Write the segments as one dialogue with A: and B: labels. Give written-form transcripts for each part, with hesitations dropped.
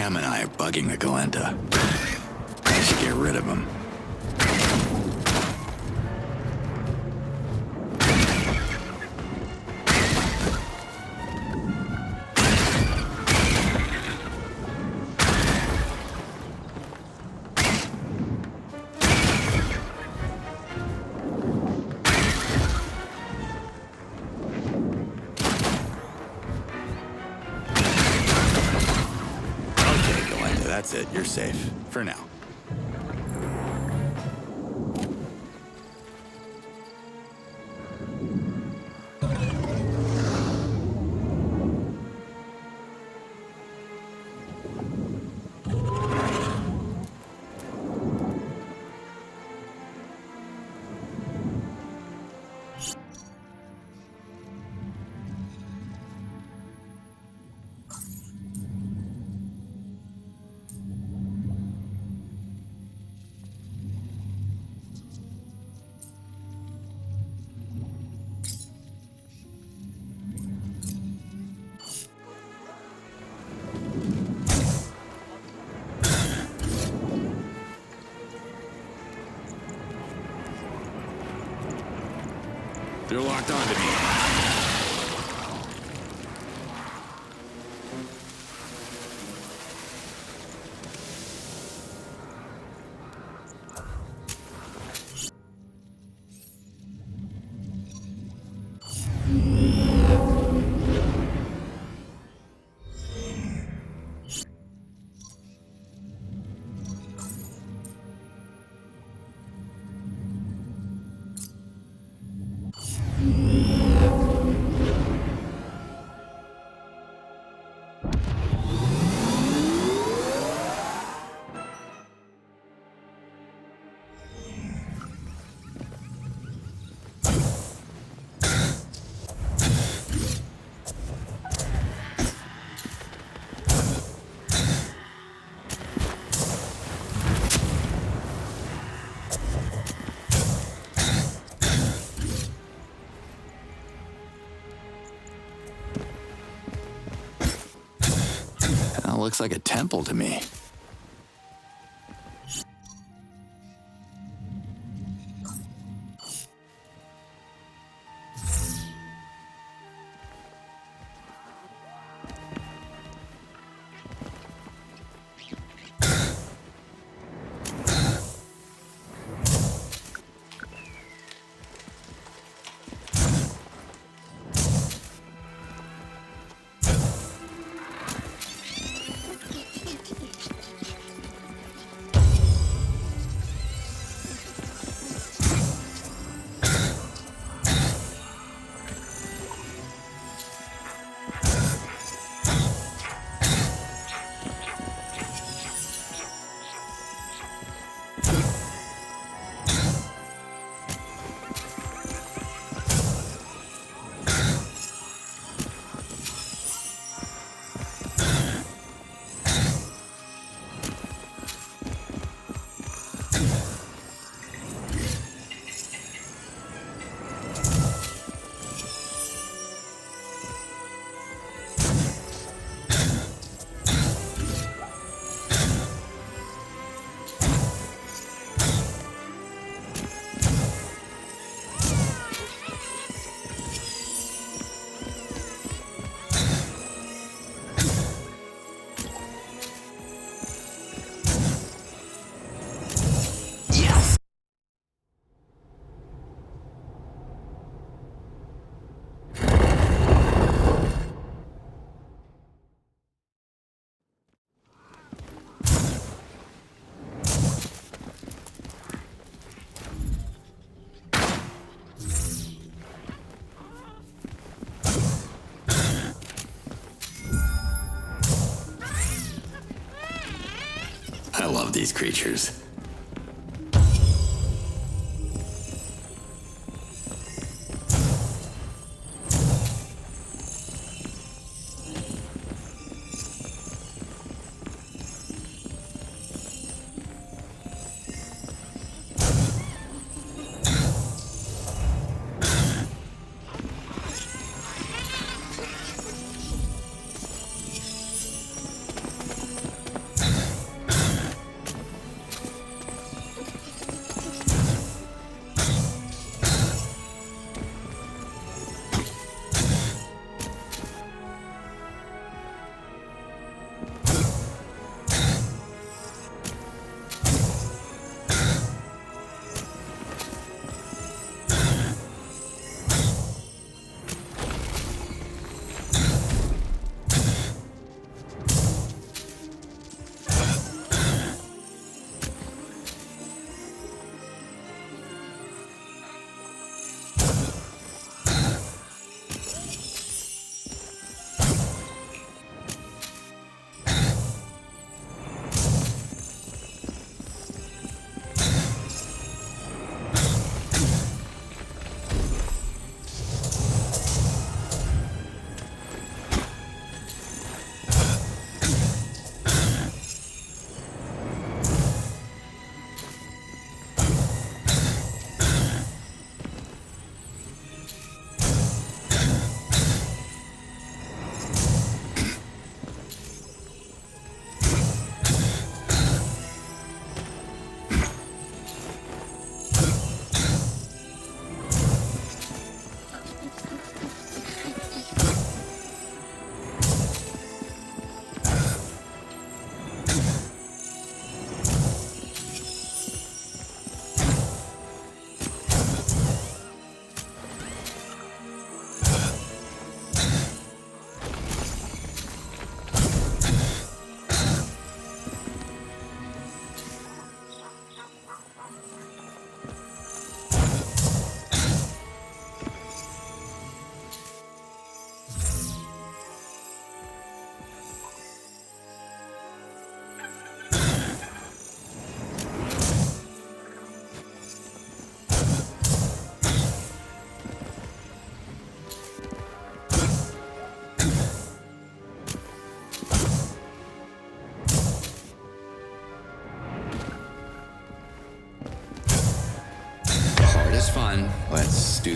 A: Sam and I are bugging the Galenta. I should get rid of him. That's it, you're safe. For now. They're locked onto me. Looks like a temple to me. I love these creatures.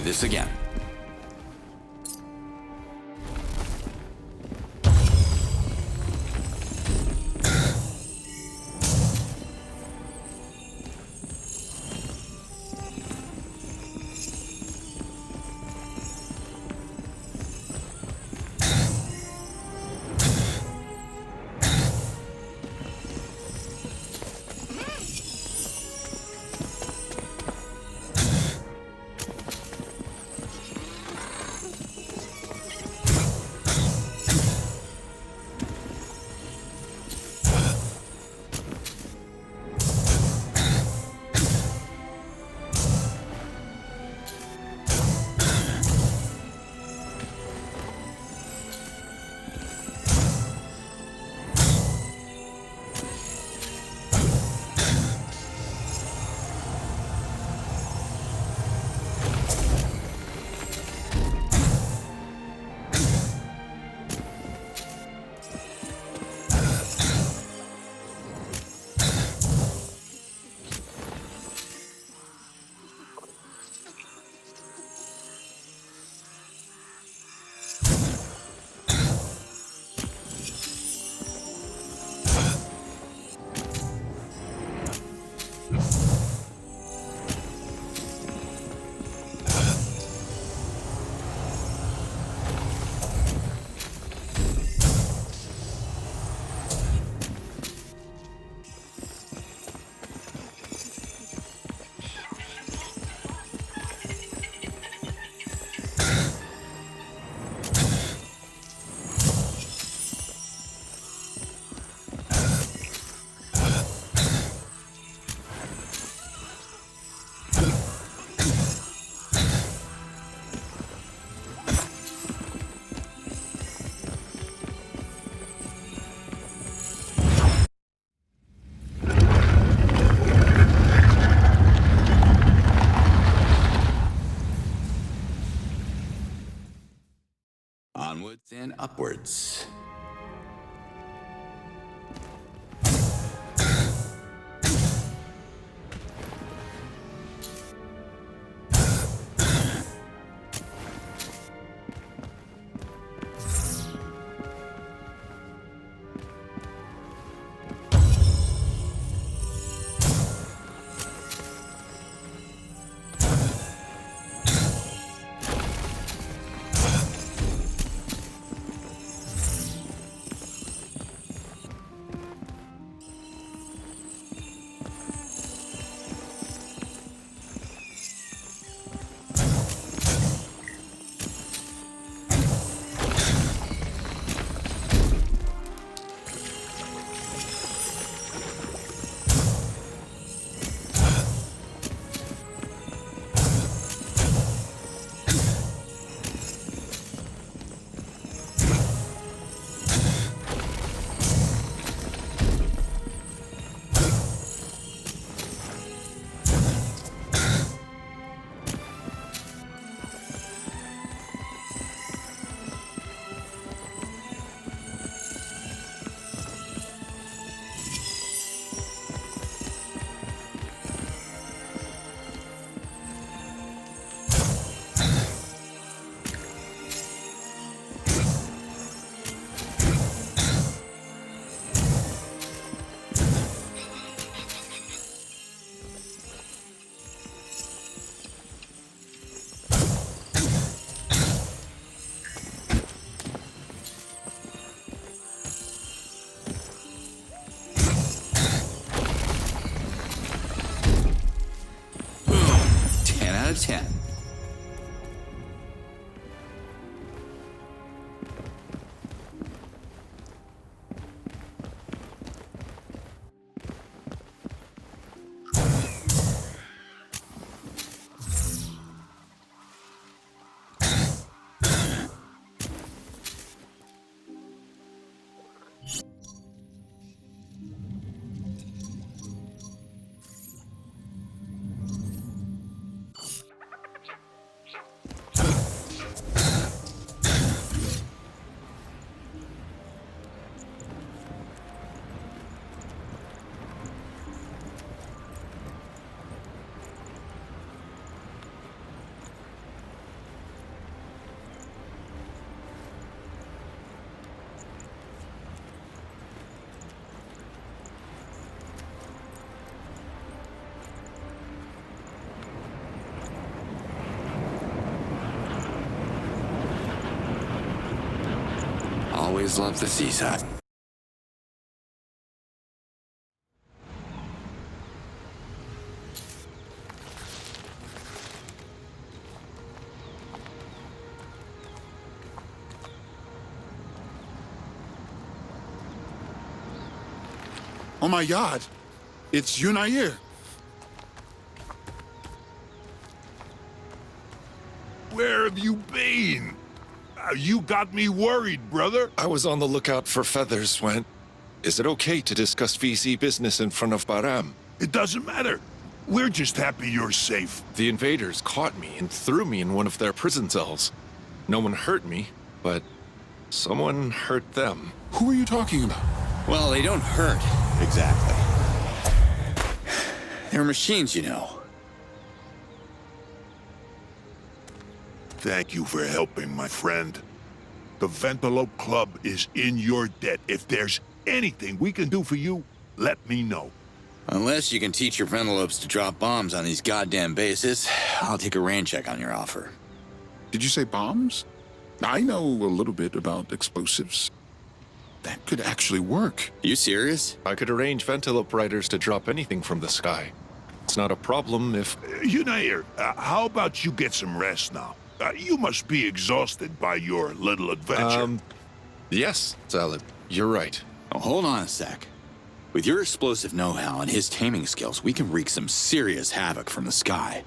A: this again. Onwards and upwards. always loved the seaside.
B: Oh my God, it's Yunair.
C: Where have you been? You got me worried, brother.
D: I was on the lookout for feathers when... Is it okay to discuss VC business in front of Baram?
C: It doesn't matter. We're just happy you're safe.
D: The invaders caught me and threw me in one of their prison cells. No one hurt me, but someone hurt them.
B: Who are you talking about?
A: Well, they don't hurt, exactly. They're machines, you know.
C: Thank you for helping, my friend. The Ventalope Club is in your debt. If there's anything we can do for you, let me know.
A: Unless you can teach your Ventalopes to drop bombs on these goddamn bases, I'll take a rain check on your offer.
B: Did you say bombs? I know a little bit about explosives. That could actually work.
A: You serious?
D: I could arrange Ventalope riders to drop anything from the sky. It's not a problem if...
C: Yunair, how about you get some rest now? You must be exhausted by your little adventure.
D: Yes, Zalib, you're right.
A: Oh, hold on a sec. With your explosive know-how and his taming skills, we can wreak some serious havoc from the sky.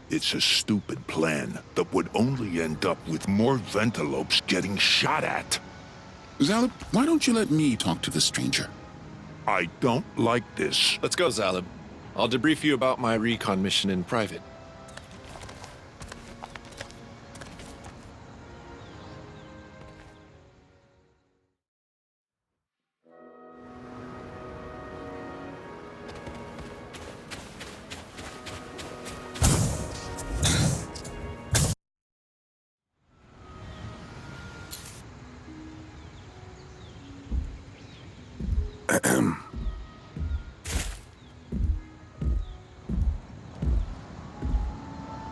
C: It's a stupid plan that would only end up with more Ventalopes getting shot at.
B: Zalib, why don't you let me talk to the stranger?
C: I don't like this.
D: Let's go, Zalib. I'll debrief you about my recon mission in private.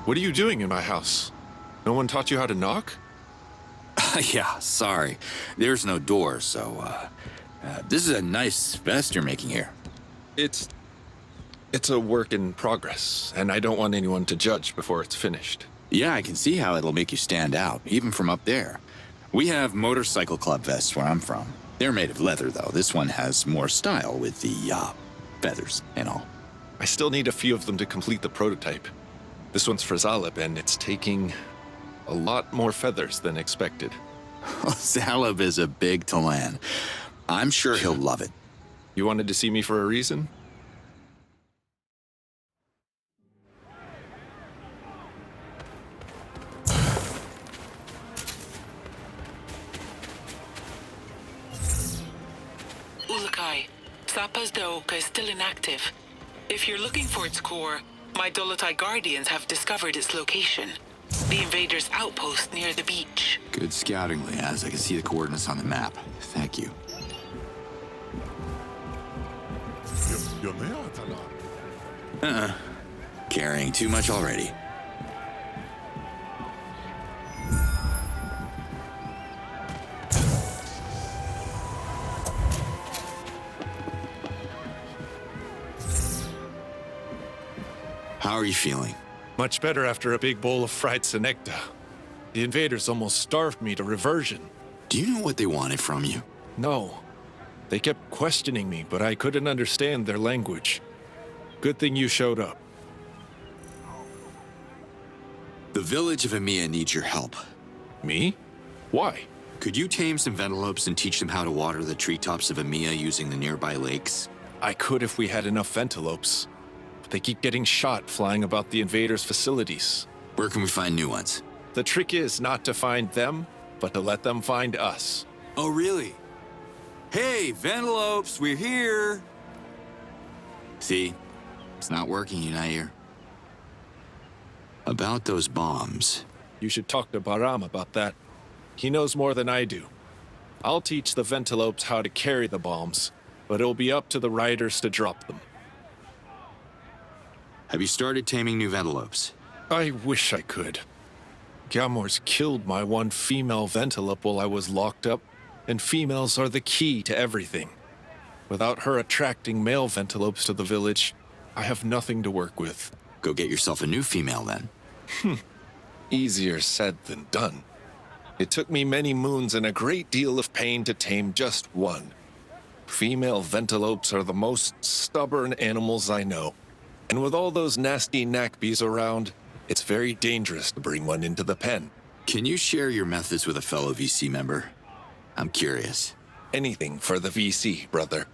D: What are you doing in my house? No one taught you how to knock?
A: Yeah, sorry. There's no door, so, this is a nice vest you're making here.
D: It's a work in progress, and I don't want anyone to judge before it's finished.
A: Yeah, I can see how it'll make you stand out, even from up there. We have motorcycle club vests where I'm from. They're made of leather, though. This one has more style with the, feathers and all.
D: I still need a few of them to complete the prototype. This one's for Zalib, and it's taking a lot more feathers than expected.
A: Zalib is a big Talan. I'm sure he'll love it.
D: You wanted to see me for a reason?
E: Ulukai, Zappa's Daoka is still inactive. If you're looking for its core, my Dolotai Guardians have discovered its location. The invaders' outpost near the beach.
A: Good scouting, Liaz. I can see the coordinates on the map. Thank you. Carrying too much already. How are you feeling?
D: Much better after a big bowl of fried senecta. The invaders almost starved me to reversion.
A: Do you know what they wanted from you?
D: No. They kept questioning me, but I couldn't understand their language. Good thing you showed up.
A: The village of Emiya needs your help.
D: Me? Why?
A: Could you tame some Ventalopes and teach them how to water the treetops of Emiya using the nearby lakes?
D: I could if we had enough Ventalopes. But they keep getting shot flying about the invaders' facilities.
A: Where can we find new ones?
D: The trick is not to find them, but to let them find us.
A: Oh, really? Hey, Ventalopes, we're here! See? It's not working, Yunair. About those bombs.
D: You should talk to Baram about that. He knows more than I do. I'll teach the Ventalopes how to carry the bombs, but it'll be up to the riders to drop them.
A: Have you started taming new Ventalopes?
D: I wish I could. Gamor's killed my one female Ventalope while I was locked up. and females are the key to everything. Without her attracting male ventilopes to the village, I have nothing to work with.
A: Go get yourself a new female then.
D: Easier said than done. It took me many moons and a great deal of pain to tame just one. Female ventilopes are the most stubborn animals I know. And with all those nasty knackbees around, it's very dangerous to bring one into the pen.
A: Can you share your methods with a fellow VC member? I'm curious.
D: Anything for the VC, brother.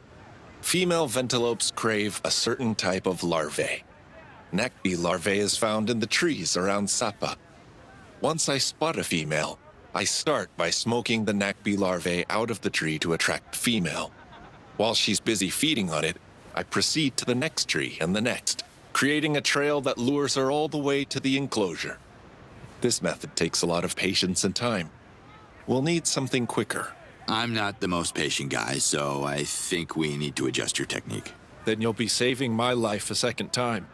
D: Female ventilopes crave a certain type of larvae. Knackbee larvae is found in the trees around Sapa. Once I spot a female, I start by smoking the knackbee larvae out of the tree to attract the female. While she's busy feeding on it, I proceed to the next tree and the next, creating a trail that lures her all the way to the enclosure. This method takes a lot of patience and time. We'll need something quicker.
A: I'm not the most patient guy, so I think we need to adjust your technique.
D: Then you'll be saving my life a second time.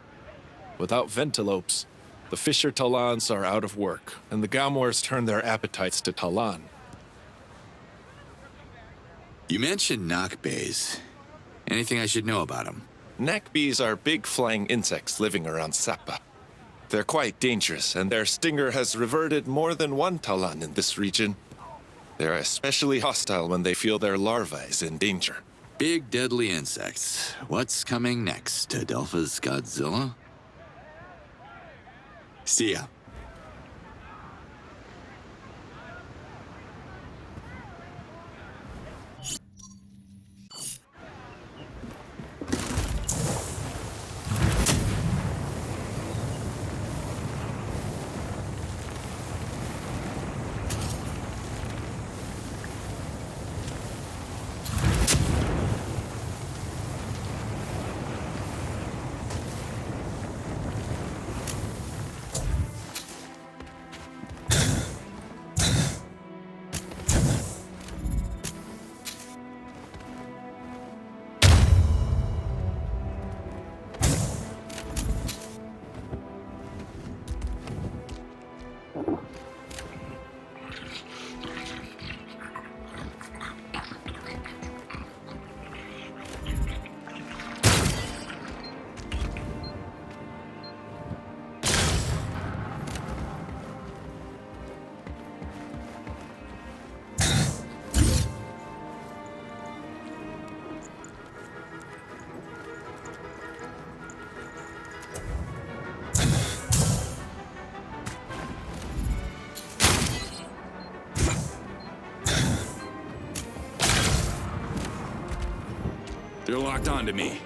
D: Without ventilopes, the Fisher Talans are out of work, and the Gamors turn their appetites to Talan.
A: You mentioned knockbays. Anything I should know about them?
D: Knackbees are big flying insects living around Sapa. They're quite dangerous, and their stinger has reverted more than one Talan in this region. They're especially hostile when they feel their larvae is in danger.
A: Big deadly insects. What's coming next? Adelpha's Godzilla? See ya. They're locked onto me.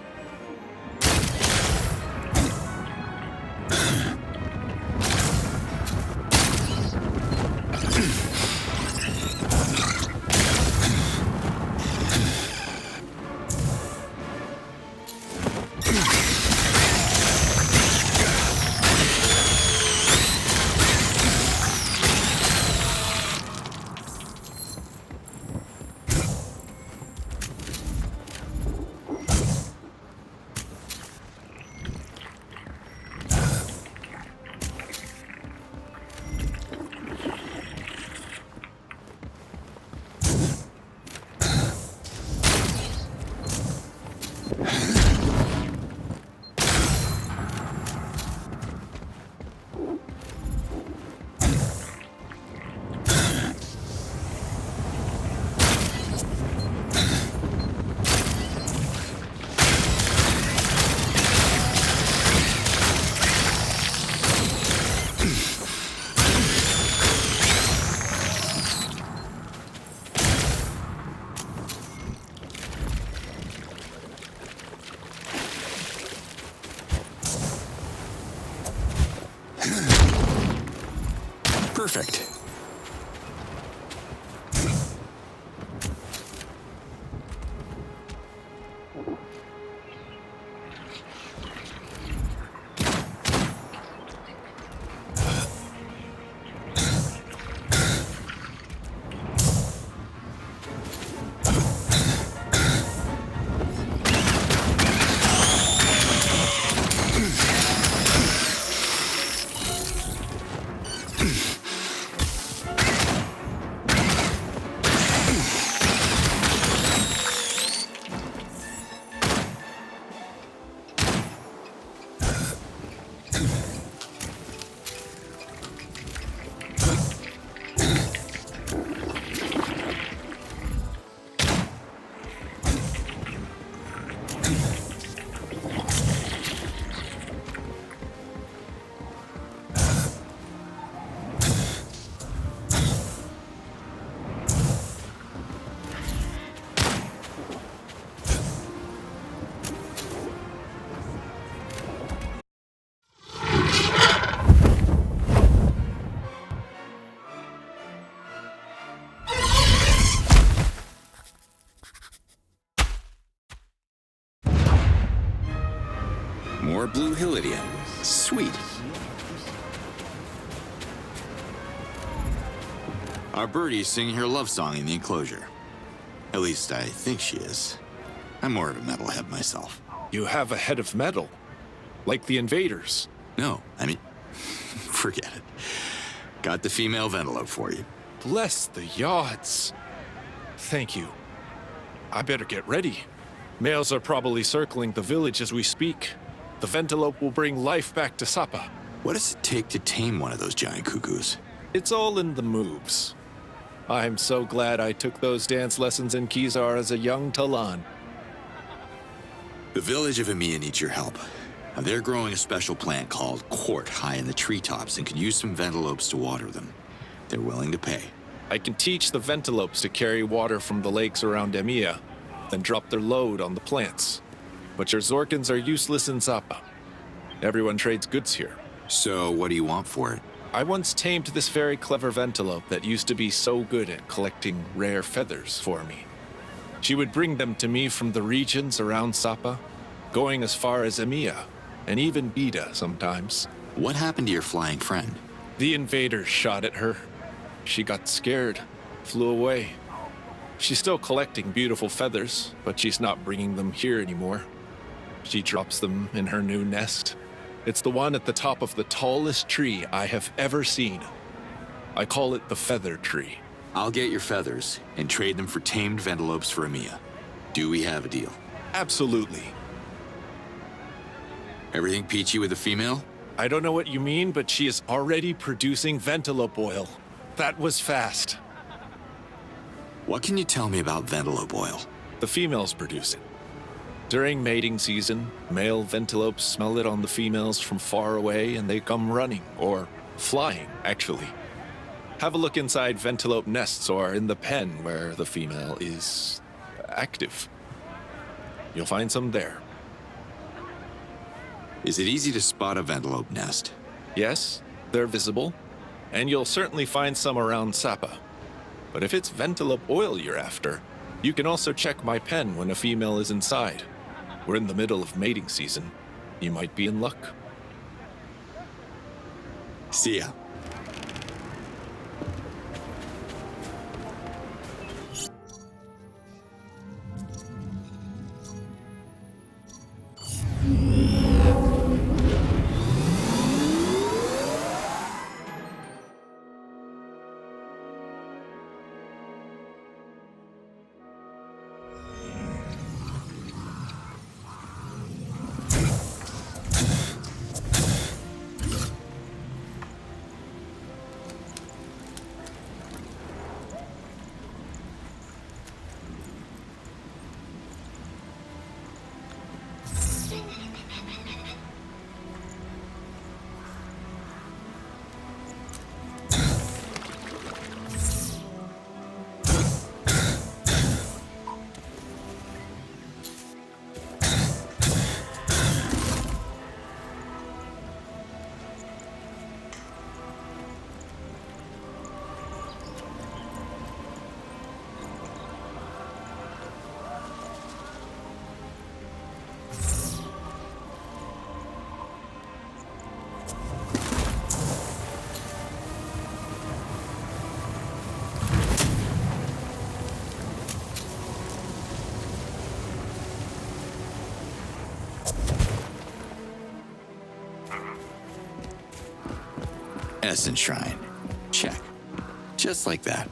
A: Perfect. more blue hylidium. Sweet. Our birdie's singing her love song in the enclosure. At least I think she is. I'm more of a metalhead myself.
D: You have a head of metal, like the invaders.
A: No, I mean, forget it. Got the female Ventelope for you.
D: Bless the yards. Thank you. I better get ready. Males are probably circling the village as we speak. The Ventelope will bring life back to Sapa.
A: What does it take to tame one of those giant cuckoos?
D: It's all in the moves. I'm so glad I took those dance lessons in Kizar as a young Talan.
A: The village of Emiya needs your help. Now, they're growing a special plant called Quart high in the treetops and could use some Ventelopes to water them. They're willing to pay.
D: I can teach the Ventelopes to carry water from the lakes around Emiya, then drop their load on the plants. But your Zorkins are useless in Sapa. Everyone trades goods here.
A: So, what do you want for it?
D: I once tamed this very clever Ventelope that used to be so good at collecting rare feathers for me. She would bring them to me from the regions around Sapa, going as far as Emiya, and even Bida sometimes.
A: What happened to your flying friend?
D: The invaders shot at her. She got scared, flew away. She's still collecting beautiful feathers, but she's not bringing them here anymore. She drops them in her new nest. It's the one at the top of the tallest tree I have ever seen. I call it the feather tree.
A: I'll get your feathers and trade them for tamed Ventelopes for Emiya. Do we have a deal?
D: Absolutely.
A: Everything peachy with the female?
D: I don't know what you mean, but she is already producing Ventelope oil. That was fast.
A: What can you tell me about Ventelope oil?
D: The females produce it. During mating season, male Ventelopes smell it on the females from far away and they come running, or flying, actually. Have a look inside Ventelope nests or in the pen where the female is active. You'll find some there.
A: Is it easy to spot a Ventelope nest?
D: Yes, they're visible, and you'll certainly find some around Sapa. But if it's Ventelope oil you're after, you can also check my pen when a female is inside. We're in the middle of mating season. You might be in luck.
A: See ya. Essence Shrine. Check. Just like that.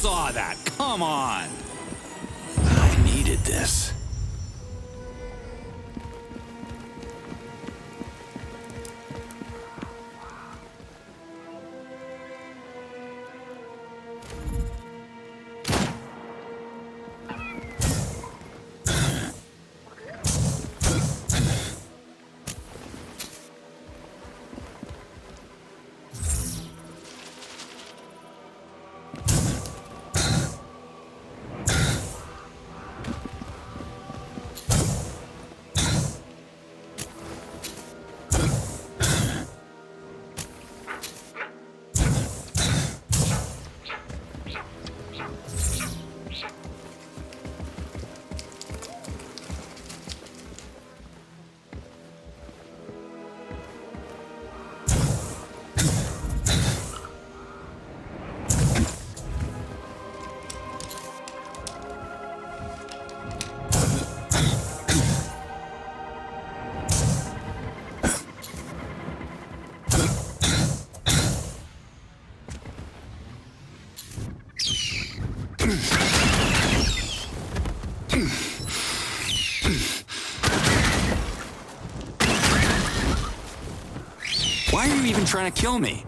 A: saw that. Come on. I needed this. Why are you even trying to kill me?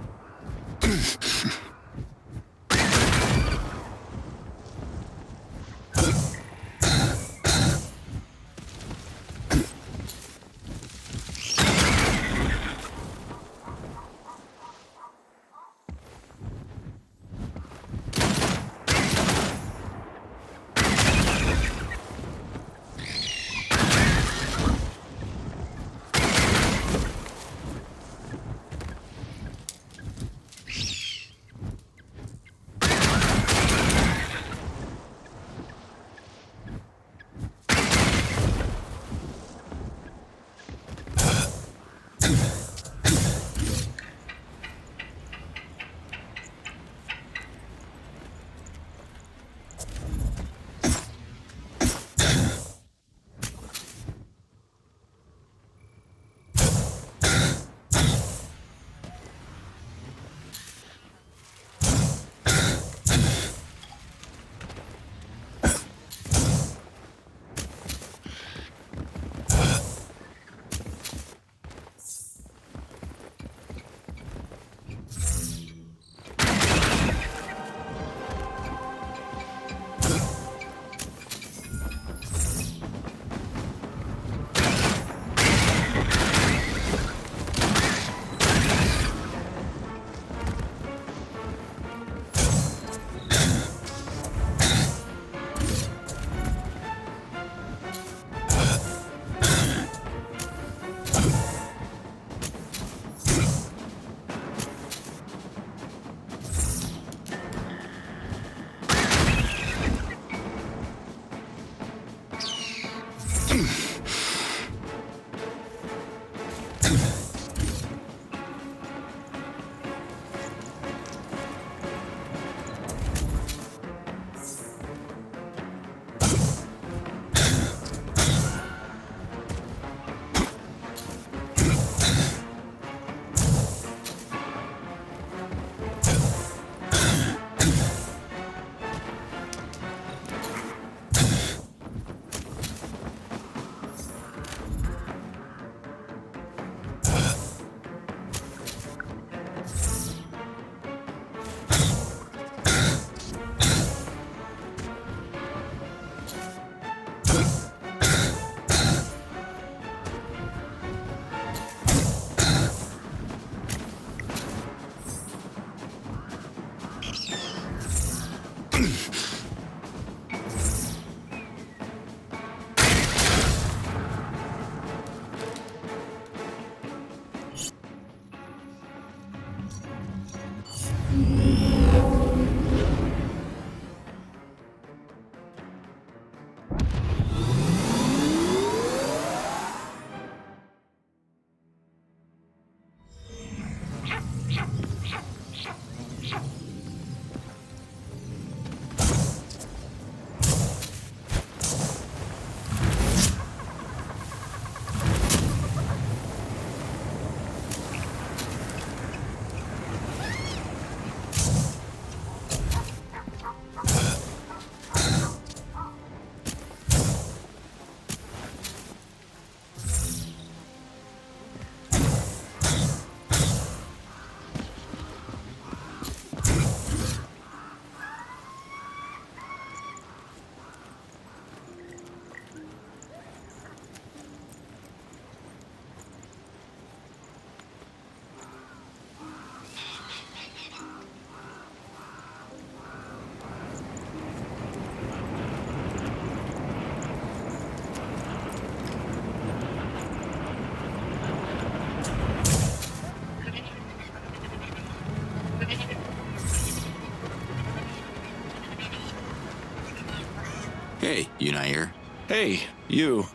A: Hey, Unair.
D: Hey, you.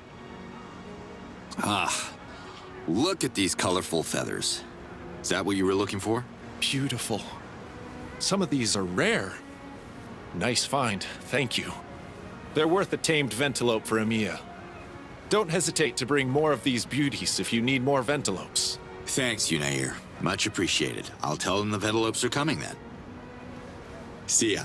A: Ah, look at these colorful feathers. Is that what you were looking for?
D: Beautiful. Some of these are rare. Nice find, thank you. They're worth a tamed ventalope for Emiya. Don't hesitate to bring more of these beauties if you need more ventalopes.
A: Thanks, Unair. Much appreciated. I'll tell them the ventalopes are coming then. See ya.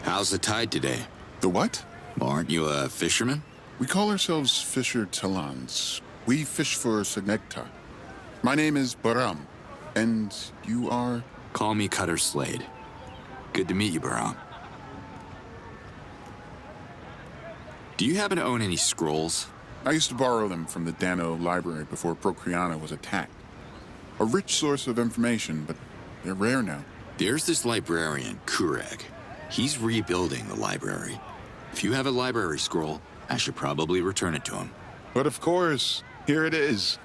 A: How's the tide today?
B: The what?
A: Aren't you a fisherman?
B: We call ourselves Fisher Talans. We fish for Segnecta. My name is Baram, and you are?
A: Call me Cutter Slade. Good to meet you, Baram. Do you happen to own any scrolls?
B: I used to borrow them from the Dano library before Procreana was attacked. A rich source of information, but they're rare now.
A: There's this librarian, Kureg. He's rebuilding the library. If you have a library scroll, I should probably return it to him.
B: But of course, here it is.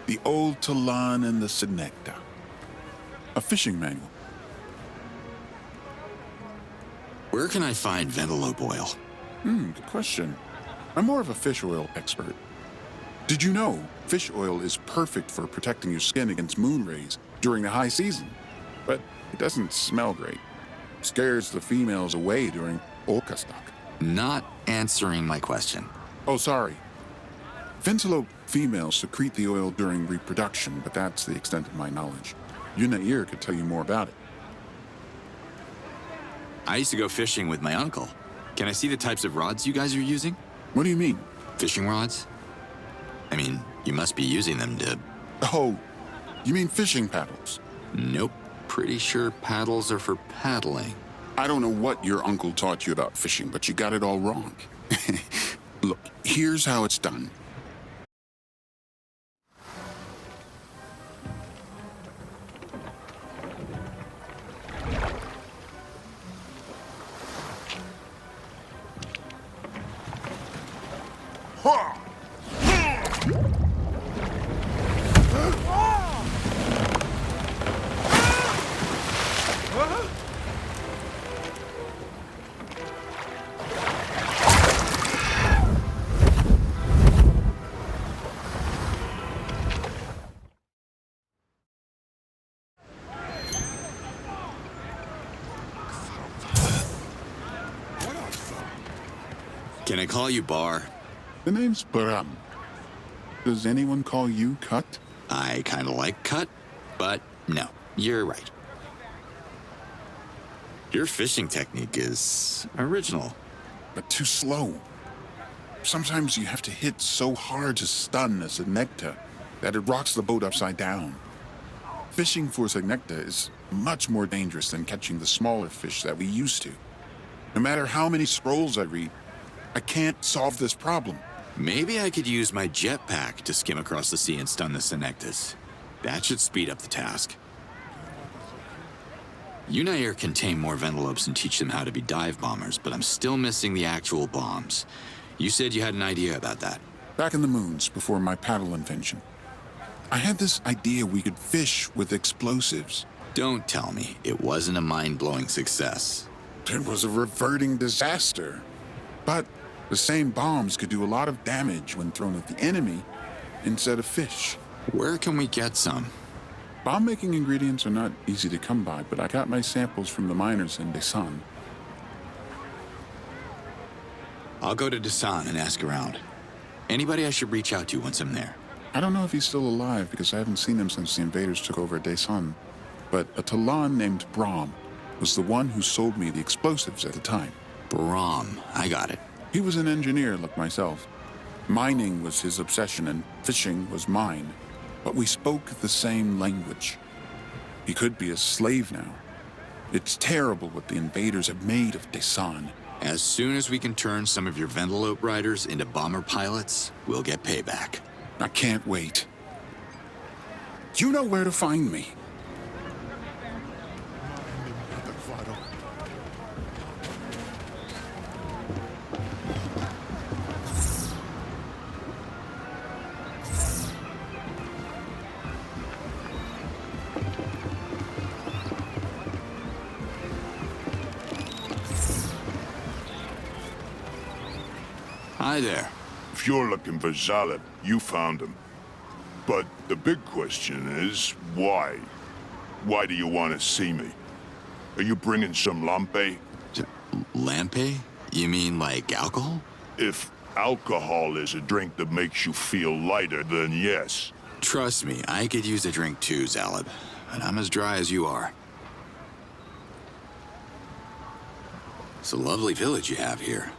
B: The Old Talan and the Segnecta. A fishing manual.
A: Where can I find Ventalope oil?
B: Good question. I'm more of a fish oil expert. Did you know fish oil is perfect for protecting your skin against moon rays during the high season? But it doesn't smell great. Scares the females away during Outcast.
A: Not answering my question.
B: Oh, sorry. Ventalope females secrete the oil during reproduction, but that's the extent of my knowledge. Unair could tell you more about it.
A: I used to go fishing with my uncle. Can I see the types of rods you guys are using?
B: What do you mean?
A: Fishing rods? I mean, you must be using them to...
B: Oh, you mean fishing paddles?
A: Nope. Pretty sure paddles are for paddling.
B: I don't know what your uncle taught you about fishing, but you got it all wrong. Look, here's how it's done.
A: Can I call you Bar?
B: The name's Baram. Does anyone call you Cut?
A: I kind of like Cut, but no, you're right. Your fishing technique is original.
B: But too slow. Sometimes you have to hit so hard to stun a Senecta that it rocks the boat upside down. Fishing for Senecta is much more dangerous than catching the smaller fish that we used to. No matter how many scrolls I read, I can't solve this problem.
A: Maybe I could use my jetpack to skim across the sea and stun the Senectas. That should speed up the task. Unair can tame more Ventilopes and teach them how to be dive bombers, but I'm still missing the actual bombs. You said you had an idea about that.
B: Back in the moons, before my paddle invention, I had this idea we could fish with explosives.
A: Don't tell me it wasn't a mind-blowing success.
B: It was a reverting disaster. But the same bombs could do a lot of damage when thrown at the enemy instead of fish.
A: Where can we get some?
B: Bomb-making ingredients are not easy to come by, but I got my samples from the miners in Desan.
A: I'll go to Dasan and ask around. Anybody I should reach out to once I'm there?
B: I don't know if he's still alive because I haven't seen him since the invaders took over Desan. But a Talan named Brahm was the one who sold me the explosives at the time.
A: Brahm, I got it.
B: He was an engineer like myself. Mining was his obsession and fishing was mine. But we spoke the same language. He could be a slave now. It's terrible what the invaders have made of Desan.
A: As soon as we can turn some of your Ventilope riders into bomber pilots, we'll get payback.
B: I can't wait. You know where to find me.
A: Hi there.
C: If you're looking for Zaleb, you found him. But the big question is, why? Why do you want to see me? Are you bringing some lampe?
A: Lampe? You mean like alcohol?
C: If alcohol is a drink that makes you feel lighter, then yes.
A: Trust me, I could use a drink too, Zaleb. And I'm as dry as you are. It's a lovely village you have here.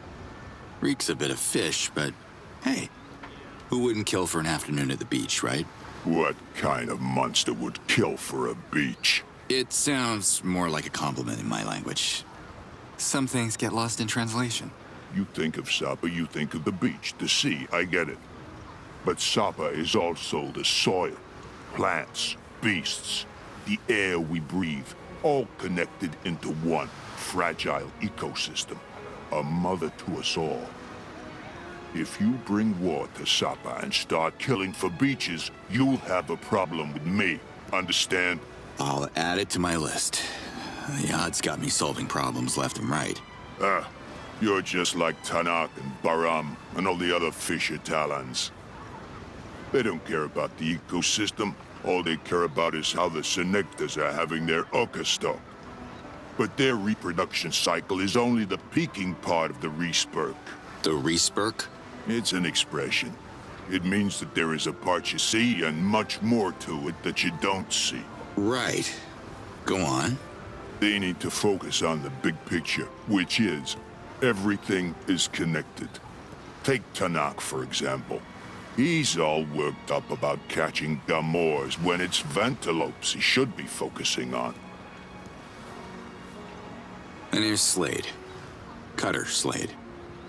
A: Reeks a bit of fish, but hey, who wouldn't kill for an afternoon at the beach, right?
C: What kind of monster would kill for a beach?
A: It sounds more like a compliment in my language. Some things get lost in translation.
C: You think of Sapa, you think of the beach, the sea, I get it. But Sapa is also the soil, plants, beasts, the air we breathe, all connected into one fragile ecosystem. A mother to us all. If you bring war to Sapa and start killing for beaches, you'll have a problem with me. Understand?
A: I'll add it to my list. The odds got me solving problems left and right.
C: You're just like Tanak and Baram and all the other fisher Talans. They don't care about the ecosystem. All they care about is how the Senectas are having their Oka stock. But their reproduction cycle is only the peaking part of the respurk.
A: The respurk?
C: It's an expression. It means that there is a part you see and much more to it that you don't see.
A: Right. Go on.
C: They need to focus on the big picture, which is everything is connected. Take Tanak, for example. He's all worked up about catching Gamors when it's Ventilopes he should be focusing on.
A: My name's Slade. Cutter Slade.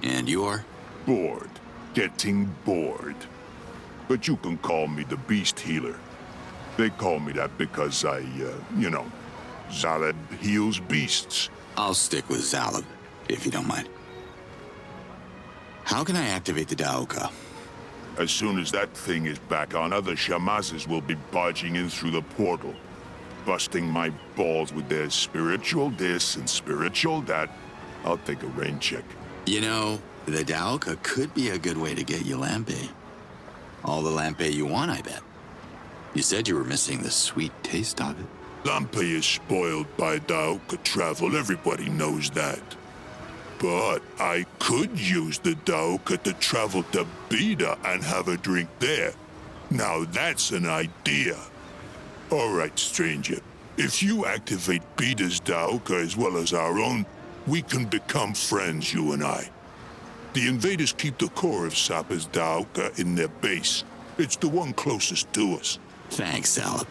A: And you are?
C: Bored. Getting bored. But you can call me the Beast Healer. They call me that because I, Zaleb heals beasts.
A: I'll stick with Zaleb, if you don't mind. How can I activate the Daoka?
C: As soon as that thing is back on, other Shamazes will be barging in through the portal, busting my balls with their spiritual this and spiritual that. I'll take a rain check.
A: You know, the Daoka could be a good way to get you Lampe. All the Lampe you want, I bet. You said you were missing the sweet taste of it.
C: Lampe is spoiled by Daoka travel, everybody knows that. But I could use the Daoka to travel to Bida and have a drink there. Now that's an idea. All right, stranger. If you activate Bida's Daoka as well as our own, we can become friends, you and I. The invaders keep the core of Sapa's Daoka in their base. It's the one closest to us.
A: Thanks, Zaleb.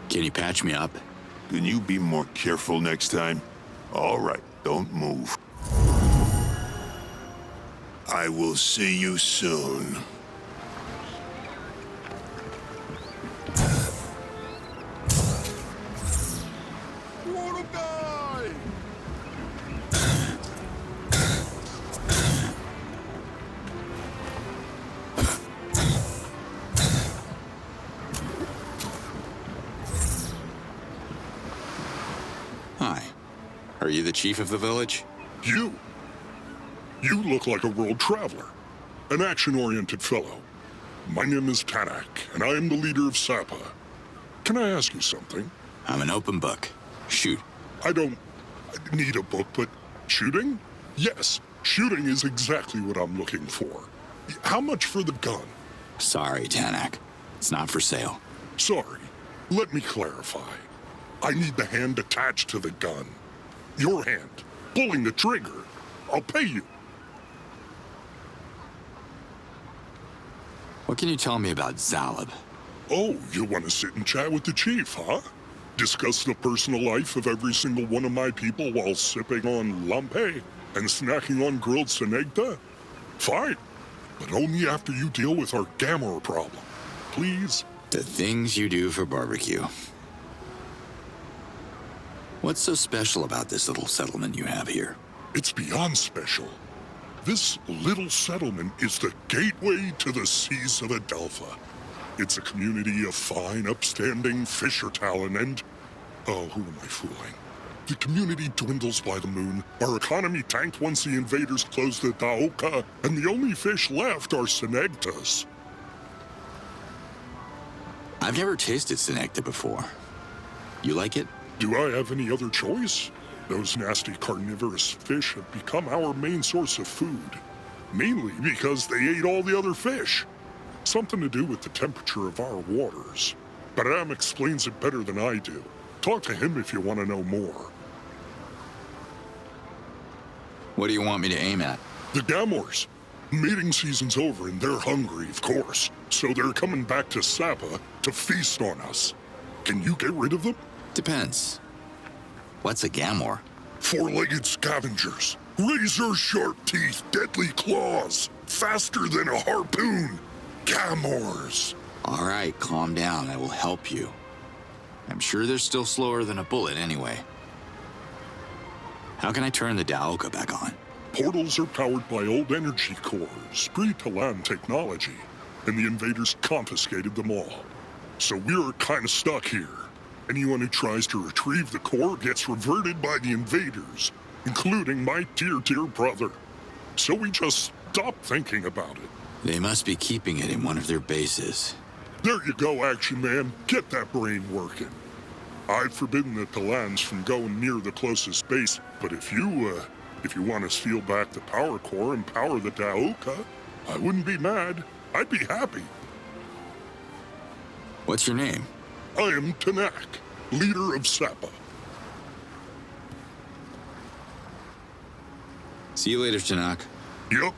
A: Can you patch me up?
C: Can you be more careful next time? All right, don't move. I will see you soon. Wanna die?
A: Hi. Are you the chief of the village?
F: You look like a world traveler, an action-oriented fellow. My name is Tanak, and I am the leader of Sapa. Can I ask you something?
A: I'm an open book. Shoot.
F: I don't need a book, but shooting? Yes, shooting is exactly what I'm looking for. How much for the gun?
A: Sorry, Tanak. It's not for sale.
F: Sorry, let me clarify. I need the hand attached to the gun. Your hand, pulling the trigger. I'll pay you.
A: What can you tell me about Zaleb?
F: Oh, you want to sit and chat with the chief, huh? Discuss the personal life of every single one of my people while sipping on lampe and snacking on grilled senegta? Fine, but only after you deal with our Gamor problem. Please?
A: The things you do for barbecue. What's so special about this little settlement you have here?
F: It's beyond special. This little settlement is the gateway to the seas of Adelpha. It's a community of fine, upstanding fisher talent and... Oh, who am I fooling? The community dwindles by the moon. Our economy tanked once the invaders closed the Daoka, and the only fish left are senegtas.
A: I've never tasted Senecta before. You like it?
F: Do I have any other choice? Those nasty carnivorous fish have become our main source of food. Mainly because they ate all the other fish. Something to do with the temperature of our waters. But Am explains it better than I do. Talk to him if you want to know more.
A: What do you want me to aim at?
F: The Gamors. Mating season's over and they're hungry, of course. So they're coming back to Sapa to feast on us. Can you get rid of them?
A: Depends. What's a Gamor?
F: Four-legged scavengers. Razor-sharp teeth, deadly claws. Faster than a harpoon. Gamors.
A: All right, calm down. I will help you. I'm sure they're still slower than a bullet anyway. How can I turn the Daoka back on?
F: Portals are powered by old energy cores, pre-Talan technology, and the invaders confiscated them all. So we're kind of stuck here. Anyone who tries to retrieve the core gets reverted by the invaders, including my dear brother. So we just stopped thinking about it.
A: They must be keeping it in one of their bases.
F: There you go, Action Man. Get that brain working. I've forbidden the Talans from going near the closest base, but if you want to steal back the power core and power the Daoka, I wouldn't be mad. I'd be happy.
A: What's your name?
F: I am Tanak, leader of Sapa.
A: See you later, Tanak.
F: Yup.